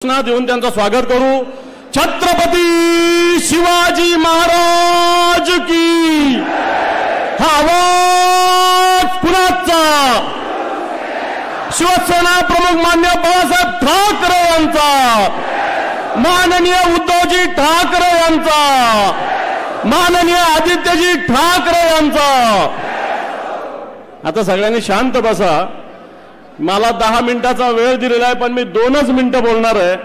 घोषणा देऊन त्यांचं स्वागत करू। छत्रपती शिवाजी महाराज की। हा आवाज कुणाचा? शिवसेना प्रमुख मान्य बाळासाहेब ठाकरे यांचा, माननीय उद्धवजी ठाकरे यांचा, माननीय आदित्यजी ठाकरे यांचा। आता सगळ्यांनी शांत बसा। मला 10 मिनिटाचा वेळ दिलेला आहे, पण मी 2च मिनिटं बोलणार आहे।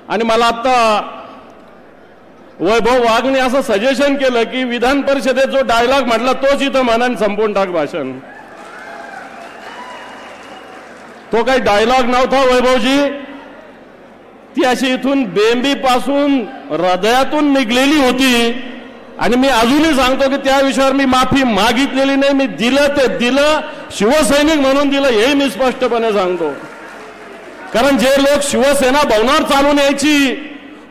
आणि मला आता वैभव वाघने असं सजेशन केलं की विधान परिषदेत जो डायलॉग म्हटला तोच इथं मनाने संपवून टाक भाषण। तो काही डायलॉग नव्हता वैभवजी, ती अशी इथून बेंबी पासून हृदयातून निघलेली होती। आणि मी अजूनही सांगतो की त्या विषयावर मी माफी मागितलेली नाही, मी दिलं ते दिलं, शिवसैनिक म्हणून दिलं हे मी स्पष्टपणे सांगतो। कारण जे लोक शिवसेना भवनावर चालून यायची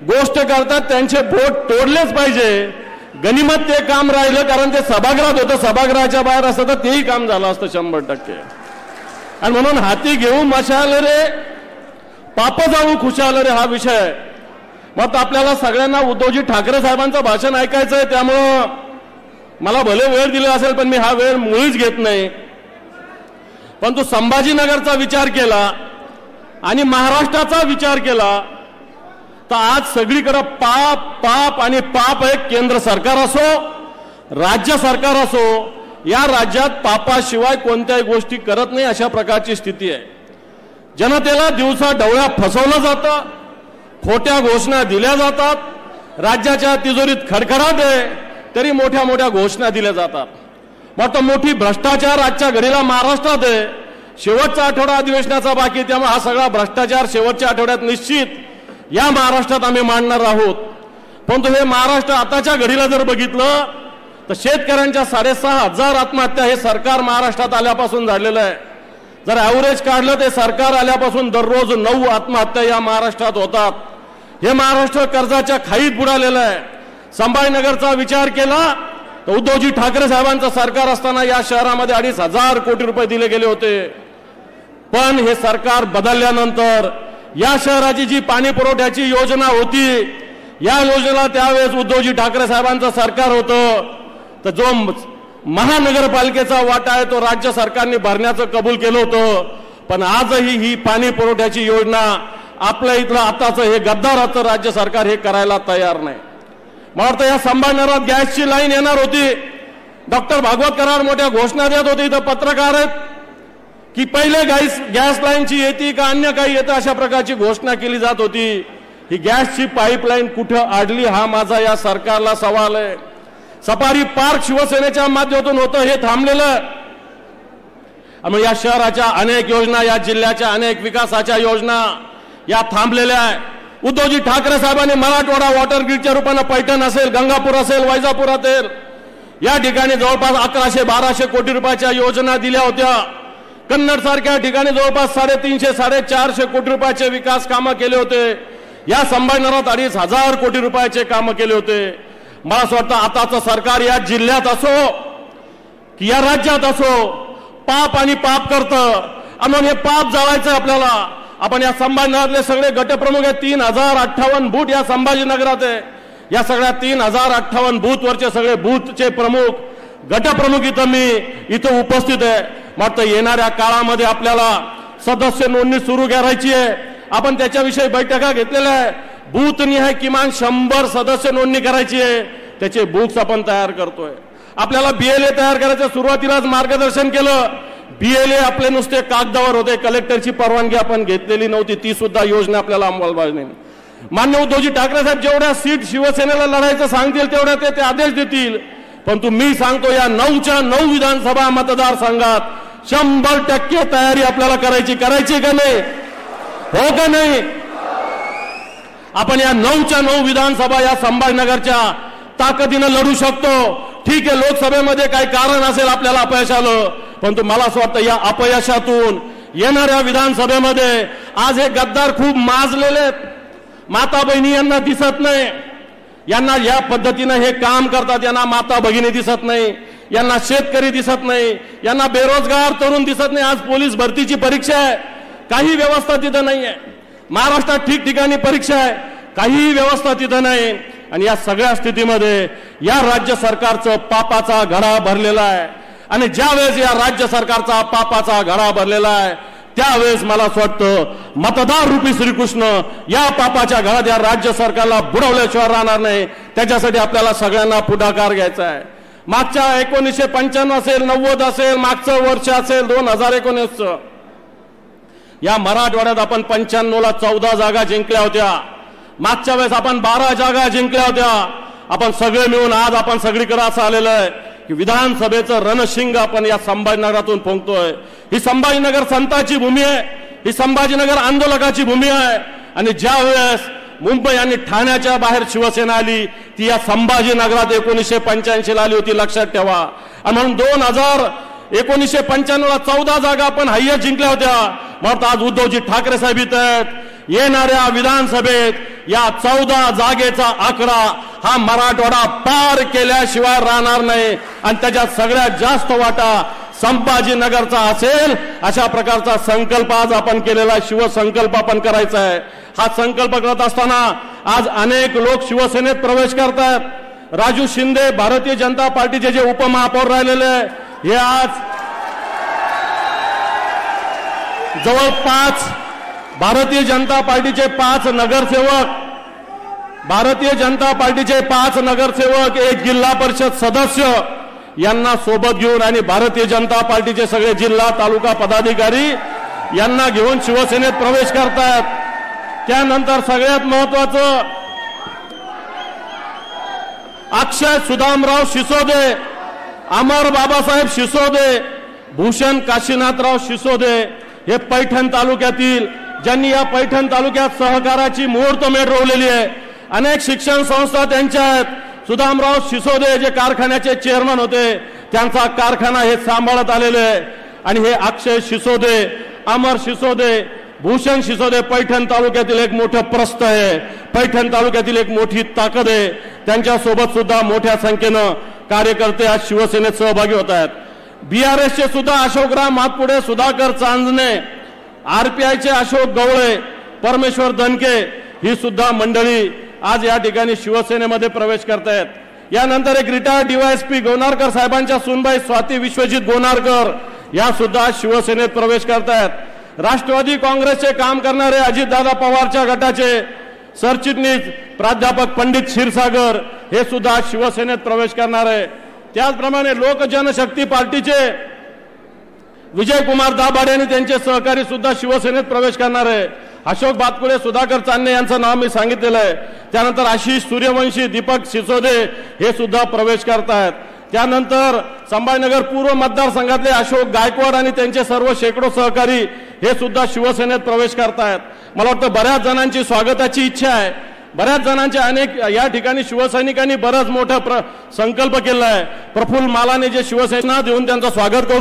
गोष्ट करतात त्यांचे बोट तोडलेच पाहिजे। गनिमत ते काम राहिलं, कारण ते सभागृहात होतं, सभागृहाच्या बाहेर असतं तर तेही काम झालं असतं 100%। आणि म्हणून हाती घेऊन मशाल रे पाप जाऊ खुशाल रे हा विषय। मग आपल्याला सगळ्यांना उद्धवजी ठाकरे साहेबांचं भाषण ऐकायचं आहे, त्यामुळं मला भले वेळ दिला असेल पण मी हा वेळ मुळीच घेत नाही। पण तो संभाजीनगरचा विचार केला आणि महाराष्ट्राचा विचार केला तर आज सगळीकडे पाप पाप आणि पाप आहे। केंद्र सरकार असो राज्य सरकार असो, या राज्यात पापाशिवाय कोणत्याही गोष्टी करत नाही अशा प्रकारची स्थिती आहे। जनतेला दिवसा डवळ्या फसवलं जातं, खोट्या घोषणा दिल्या जातात, राज्याच्या तिजोरीत खडखडाट आहे तरी मोठ्या मोठ्या घोषणा दिल्या जातात। मग तो मोठी भ्रष्टाचार आजच्या घडीला महाराष्ट्रात आहे। शेवटचा आठवडा अधिवेशनाचा बाकी, त्यामुळे हा सगळा भ्रष्टाचार शेवटच्या आठवड्यात निश्चित या महाराष्ट्रात आम्ही मांडणार आहोत। परंतु हे महाराष्ट्र आताच्या घडीला जर बघितलं तर शेतकऱ्यांच्या 6,500 आत्महत्या हे सरकार महाराष्ट्रात आल्यापासून झालेलं आहे। जर ॲव्हरेज काढलं ते सरकार आल्यापासून दररोज 9 आत्महत्या या महाराष्ट्रात होतात। हे महाराष्ट्र कर्जाच्या खाईत बुडालेलं आहे। संभाजीनगरचा विचार केला तर उद्धवजी ठाकरे साहेबांचं सरकार असताना या शहरामध्ये 2,500 कोटी रुपये दिले गेले होते। पण हे सरकार बदलल्यानंतर या शहराची जी पाणी पुरवठ्याची योजना होती, या योजनेला त्यावेळेस उद्धवजी ठाकरे साहेबांचं सरकार होतं, तर जो महानगरपालिकेचा वाटा आहे तो राज्य सरकारने भरण्याचं कबूल केलं होतं। पण आजही ही पाणी पुरवठ्याची योजना आपल्या इथलं आताचं हे गद्दाराचं राज्य सरकार हे करायला तयार नाही। मला वाटतं या संभाजीनगरात गॅसची लाईन येणार होती, डॉक्टर भागवत कराड मोठ्या घोषणा देत होते, इथं पत्रकार आहेत की पहिले गॅस लाईनची येते का अन्य काही येतं अशा प्रकारची घोषणा केली जात होती। ही गॅसची पाईपलाईन कुठं अडली हा माझा या सरकारला सवाल आहे। सफारी पार्क शिवसेनेच्या माध्यमातून होतं हे थांबलेलं। आणि या शहराच्या अनेक योजना, या जिल्ह्याच्या अनेक विकासाच्या योजना या थांबलेल्या आहे। उद्धवजी ठाकरे साहेबांनी मराठवाडा वॉटर ग्रीडच्या रूपाने पैठण असेल, गंगापूर असेल, वैजापूर असेल या ठिकाणी जवळपास 1100-1200 कोटी रुपयाच्या योजना दिल्या होत्या। कन्नड सारख्या ठिकाणी जवळपास 350-450 कोटी रुपयाचे विकास कामं केले होते। या संभाजीनगरात 2,500 कोटी रुपयाचे कामं केले होते। मला असं वाटतं आताचं सरकार या जिल्ह्यात असो की या राज्यात असो पाप आणि पाप करतं। आणि हे पाप जाळायचं आपल्याला। आपण या संभाजीनगरातले सगळे गटप्रमुख आहेत, 3058 बूथ या संभाजीनगरात आहे। या सगळ्या 3058 बूथवरचे सगळे बूथचे प्रमुख गटप्रमुख इथं उपस्थित आहे। मात्र येणाऱ्या काळामध्ये आपल्याला सदस्य नोंदणी सुरू करायची आहे। आपण त्याच्याविषयी बैठका घेतलेल्या आहे। बूथनिहाय किमान 100 सदस्य नोंदणी करायची आहे, त्याचे बुक्स आपण तयार करतोय। आपल्याला BLA तयार करायचं सुरुवातीलाच मार्गदर्शन केलं। BLA आपले नुसते कागदावर होते, कलेक्टरची परवानगी आपण घेतलेली नव्हती, ती सुद्धा योजना आपल्याला अंमलबजावणी। मान्य उद्धवजी ठाकरे साहेब जेवढ्या सीट शिवसेनेला लढायचं सांगतील तेवढ्या ते आदेश देतील। परंतु मी सांगतो या 9च्या 9 विधानसभा मतदारसंघात 100% तयारी आपल्याला करायची का नाही? हो का नाही? आपण या 9च्या 9 विधानसभा या संभाजीनगरच्या ताकदीनं लढू शकतो। ठीक आहे, लोकसभेमध्ये काही कारण असेल आपल्याला अपयश आलं, परंतु मला असं वाटतं या अपयशातून येणाऱ्या विधानसभेमध्ये आज हे गद्दार खूप माजलेले आहेत। माता बहिणी यांना दिसत नाही, यांना या पद्धतीनं हे काम करतात, यांना माता भगिनी दिसत नाही, यांना शेतकरी दिसत नाही, यांना बेरोजगार तरुण दिसत नाही। आज पोलीस भरतीची परीक्षा आहे, काही व्यवस्था तिथं नाही आहे। महाराष्ट्रात ठिकठिकाणी परीक्षा आहे, काही व्यवस्था तिथं नाही. आणि या सगळ्या स्थितीमध्ये या राज्य सरकारचं पापाचा घडा भरलेला आहे. आणि ज्यावेळेस या राज्य सरकारचा पापाचा घडा भरलेला आहे त्यावेळेस मला असं वाटतं मतदार रूपी श्रीकृष्ण या पापाच्या घरात या राज्य सरकारला बुडवल्याशिवाय राहणार नाही. त्याच्यासाठी आपल्याला सगळ्यांना पुढाकार घ्यायचा आहे. मागच्या 1995 असेल, 90 असेल, मागचं वर्ष असेल 2019चं, या मराठवाड्यात आपण 95ला 14 जागा जिंकल्या होत्या. मागच्या वेळेस आपण 12 जागा जिंकल्या होत्या. आपण सगळे मिळून आज आपण सगळीकडे असं आलेलं आहे की विधानसभेचं रणशिंग आपण या संभाजीनगरातून फुंकतोय. ही संभाजीनगर संताची भूमी आहे, ही संभाजीनगर आंदोलकाची भूमी आहे. आणि ज्या वेळेस मुंबई आणि ठाण्याच्या बाहेर शिवसेना आली ती या संभाजीनगरात 1985ला आली होती, लक्षात ठेवा. आणि म्हणून 1995ला 14 जागा आपण हायस्ट जिंकल्या होत्या. म्हणून आज उद्धवजी ठाकरे साहेब इथं आहेत. येणाऱ्या विधानसभेत या 14 जागेचा आकडा हा मराठवाडा पार केल्याशिवाय राहणार नाही. आणि त्याच्यात सगळ्यात जास्त वाटा संभाजीनगरचा असेल. अशा प्रकारचा संकल्प आज आपण केलेला, शिवसंकल्प आपण करायचा आहे. हा संकल्प करत असताना आज अनेक लोक शिवसेनेत प्रवेश करतात. राजू शिंदे भारतीय जनता पार्टीचे जे उपमहापौर राहिलेले हे आज जवळपास भारतीय जनता पार्टीचे 5 नगरसेवक, एक जिल्हा परिषद सदस्य यांना सोबत घेऊन आणि भारतीय जनता पार्टीचे सगळे जिल्हा तालुका पदाधिकारी यांना घेऊन शिवसेनेत प्रवेश करतात. त्यानंतर सगळ्यात महत्त्वाचं अक्षय सुदामराव शिसोदे, अमर बाबासाहेब शिसोदे, भूषण काशीनाथराव शिसोदे हे पैठण तालुक्यातील, ज्यांनी या पैठण तालुक्यात सहकाराची मुहूर्तमेढ रोवलेली आहे. अनेक शिक्षण संस्था त्यांच्या आहेत. सुदामराव शिसोदे जे कारखान्याचे चेअरमन होते, त्यांचा कारखाना हे सांभाळत आलेले आहे. आणि हे अक्षय शिसोदे, अमर शिसोदे, भूषण शिसोदे पैठण तालुक्यातील एक मोठं प्रस्थ आहे, पैठण तालुक्यातील एक मोठी ताकद आहे. त्यांच्यासोबत सुद्धा मोठ्या संख्येनं कार्यकर्ते आज शिवसेनेत सहभागी होत आहेत. बीआरएसचे सुद्धा अशोकराव मातपुडे, सुधाकर चांदणे, आरपीआयचे अशोक गवळे, परमेश्वर दनके ही सुद्धा मंडळी आज या ठिकाणी शिवसेनेमध्ये प्रवेश करतायत. यानंतर एक रिटायर्ड डीवायएसपी गोनारकर साहेबांच्या सुनबाई स्वाती विश्वजित गोनारकर या सुद्धा शिवसेनेत प्रवेश करतायत. राष्ट्रवादी काँग्रेसचे काम करणारे अजितदादा पवारच्या गटाचे सरचिटणीस प्राध्यापक पंडित क्षीरसागर हे सुद्धा शिवसेनेत प्रवेश करणार आहे. त्याचप्रमाणे लोक जनशक्ती पार्टीचे विजयकुमार दाभाडे आणि त्यांचे सहकारी सुद्धा शिवसेनेत प्रवेश करणार आहे. अशोक बातकुळे, सुधाकर चांदणे यांचं नाव मी सांगितलेलं आहे. त्यानंतर आशिष सूर्यवंशी, दीपक सिसोदे हे सुद्धा प्रवेश करतायत. त्यानंतर संभाजीनगर पूर्व मतदारसंघातले अशोक गायकवाड आणि त्यांचे सर्व शेकडो सहकारी हे सुद्धा शिवसेनेत प्रवेश करतायत. मला वाटतं बऱ्याच जणांची स्वागताची इच्छा आहे. बऱ्याच जणांचे अनेक या ठिकाणी शिवसैनिकांनी बराच मोठा संकल्प केला आहे. प्रफुल्ल मालाने जे शिवसेना देऊन त्यांचं स्वागत करू